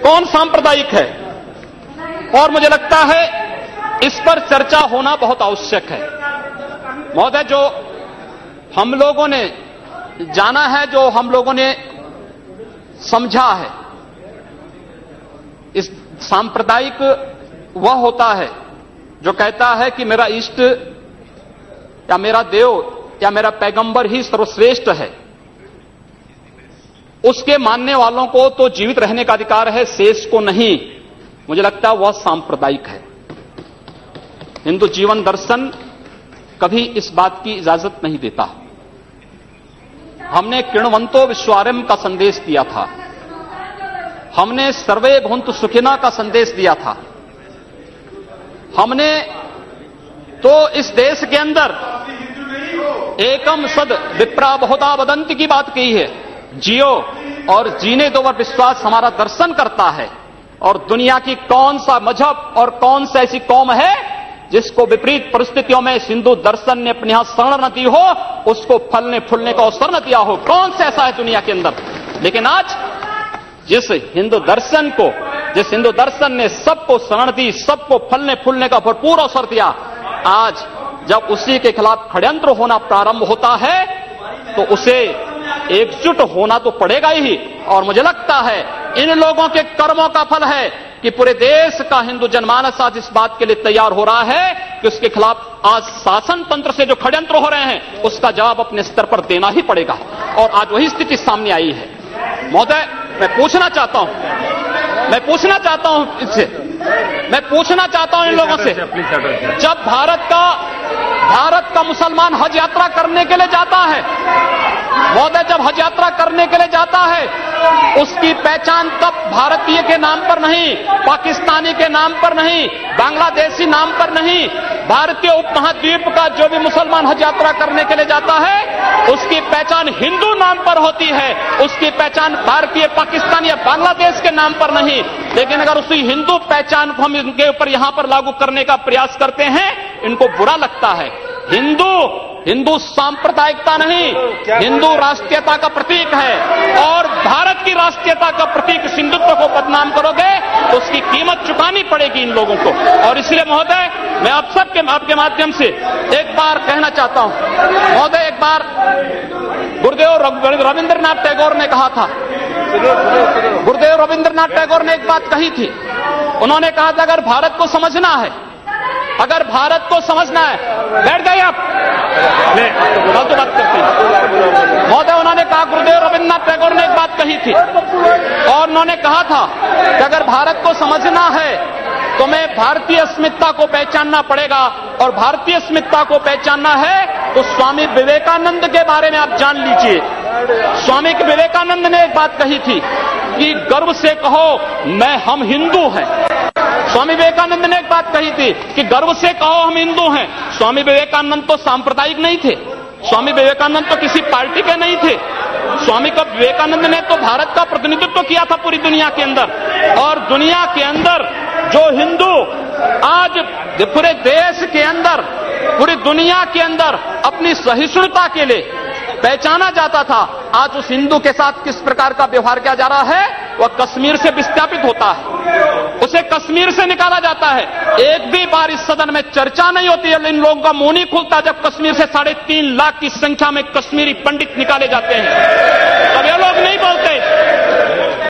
कौन सांप्रदायिक है, और मुझे लगता है इस पर चर्चा होना बहुत आवश्यक है। महोदय, जो हम लोगों ने जाना है, जो हम लोगों ने समझा है, इस सांप्रदायिक वह होता है जो कहता है कि मेरा इष्ट या मेरा देव या मेरा पैगंबर ही सर्वश्रेष्ठ है। उसके मानने वालों को तो जीवित रहने का अधिकार है, शेष को नहीं। मुझे लगता है वह सांप्रदायिक है। हिंदू जीवन दर्शन कभी इस बात की इजाजत नहीं देता। हमने किण्वंतो विश्वारंभ का संदेश दिया था, हमने सर्वे भवन्तु सुखिनः का संदेश दिया था, हमने तो इस देश के अंदर एकम सद विप्रा बहुधा वदन्ति की बात कही है। जियो और जीने दो पर विश्वास हमारा दर्शन करता है। और दुनिया की कौन सा मजहब और कौन सा ऐसी कौम है जिसको विपरीत परिस्थितियों में हिंदू दर्शन ने अपने यहां शरण न दी हो, उसको फलने फूलने का अवसर न दिया हो? कौन सा ऐसा है दुनिया के अंदर? लेकिन आज जिस हिंदू दर्शन ने सबको शरण दी, सबको फलने फूलने का भरपूर अवसर दिया, आज जब उसी के खिलाफ षड्यंत्र होना प्रारंभ होता है तो उसे एकजुट होना तो पड़ेगा ही। और मुझे लगता है इन लोगों के कर्मों का फल है कि पूरे देश का हिंदू जनमानस आज इस बात के लिए तैयार हो रहा है कि उसके खिलाफ आज शासन तंत्र से जो षड्यंत्र हो रहे हैं उसका जवाब अपने स्तर पर देना ही पड़ेगा। और आज वही स्थिति सामने आई है। महोदय, मैं पूछना चाहता हूं इन लोगों से, जब भारत का मुसलमान हज यात्रा करने के लिए जाता है, महोदय, जब हज यात्रा करने के लिए जाता है, उसकी पहचान तब भारतीय के नाम पर नहीं, पाकिस्तानी के नाम पर नहीं, बांग्लादेशी नाम पर नहीं, भारतीय उपमहाद्वीप का जो भी मुसलमान हज यात्रा करने के लिए जाता है उसकी पहचान हिंदू नाम पर होती है, उसकी पहचान भारतीय, पाकिस्तानी या बांग्लादेश के नाम पर नहीं। लेकिन अगर उसी हिंदू पहचान को हम इनके ऊपर यहां पर लागू करने का प्रयास करते हैं, इनको बुरा लगता है। हिंदू सांप्रदायिकता नहीं, हिंदू राष्ट्रीयता का प्रतीक है। और भारत की राष्ट्रीयता का प्रतीक हिंदुत्व को बदनाम करोगे तो उसकी कीमत चुकानी पड़ेगी इन लोगों को। और इसलिए महोदय, मैं आप सबके आपके माध्यम से एक बार कहना चाहता हूं। महोदय, एक बार गुरुदेव रविंद्रनाथ टैगोर ने कहा था, गुरुदेव रविंद्रनाथ टैगोर ने एक बात कही थी। उन्होंने कहा था अगर भारत को समझना है, बैठ जाइए आप, कल तो बात करते हैं। महोदय, उन्होंने कहा, गुरुदेव रविंद्रनाथ टैगोर ने एक बात कही थी और उन्होंने कहा था कि अगर भारत को समझना है तो मैं भारतीय अस्मिता को पहचानना पड़ेगा। और भारतीय अस्मिता को पहचानना है तो स्वामी विवेकानंद के बारे में आप जान लीजिए। स्वामी विवेकानंद ने एक बात कही थी कि गर्व से कहो हम हिंदू हैं। स्वामी विवेकानंद ने एक बात कही थी कि गर्व से कहो हम हिंदू हैं। स्वामी विवेकानंद तो सांप्रदायिक नहीं थे, स्वामी विवेकानंद तो किसी पार्टी के नहीं थे। स्वामी विवेकानंद ने तो भारत का प्रतिनिधित्व किया था पूरी दुनिया के अंदर। और दुनिया के अंदर जो हिंदू आज पूरे देश के अंदर, पूरी दुनिया के अंदर अपनी सहिष्णुता के लिए पहचाना जाता था, आज उस हिंदू के साथ किस प्रकार का व्यवहार किया जा रहा है? वह कश्मीर से विस्थापित होता है, उसे कश्मीर से निकाला जाता है। एक भी बार इस सदन में चर्चा नहीं होती है, इन लोगों का मुंह नहीं खुलता जब कश्मीर से 3.5 लाख की संख्या में कश्मीरी पंडित निकाले जाते हैं, तब ये लोग नहीं बोलते।